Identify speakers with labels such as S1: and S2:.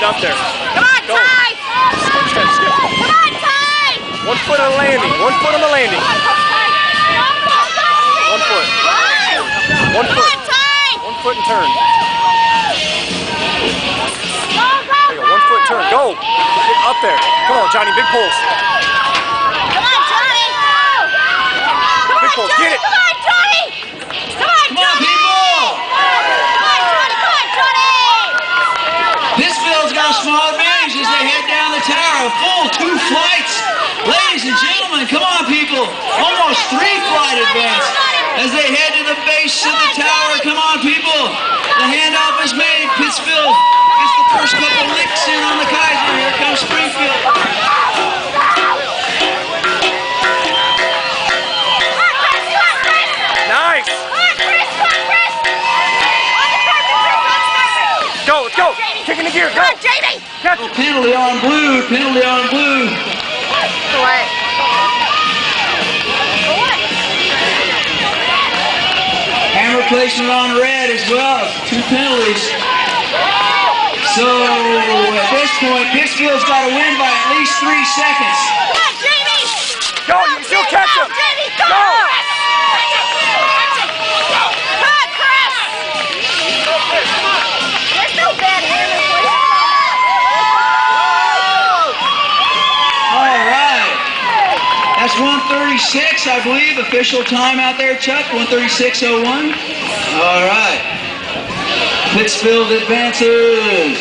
S1: Get up there.
S2: Come on,
S1: Go.
S2: Ty!
S1: Skip.
S2: Come on, Ty!
S1: 1 foot on the landing. 1 foot on the landing. 1 foot. 1
S2: Come
S1: foot.
S2: on, Ty!
S1: 1 foot and turn.
S2: Go, go,
S1: There you go. 1 foot turn. Go. Get up there. Come on, Johnny. Big pulls.
S2: Come on, Johnny! Come
S1: Big
S2: on,
S1: pulls.
S2: Johnny!
S1: Get it.
S2: Come on, Johnny! Come on,
S3: Come on,
S2: Johnny!
S3: people!
S2: Come on, Johnny! Come on, Johnny!
S3: Pittsfield's got a small advantage as they head down the tower. A full 2 flights. Ladies and gentlemen, come on, people. Almost 3 flight advance as they head to the base of the tower. Come on, people. The handoff is made. Pittsfield gets the first couple licks in on the Kaiser. Here comes Springfield.
S1: Nice.
S2: Come on, Chris! Come on, Chris! On the carpet, Chris! On the carpet!
S1: Go. Let's go. Kick in the gear.
S2: Come
S1: Go.
S2: on, Jamie!
S1: Catch it.
S3: Penalty on blue. Penalty on blue.
S2: What?
S3: Hammer placement on red as well. 2 penalties. So at this point, Pittsfield's got to win by at least 3 seconds.
S2: Come on, Jamie!
S1: Go. You can still catch him.
S2: Jamie, go!
S1: Go.
S2: Come on, Chris! There's no bad hammer.
S3: All right. That's 1:36, I believe. Official time out there, Chuck. 1:36:01. All right. Pittsfield advances.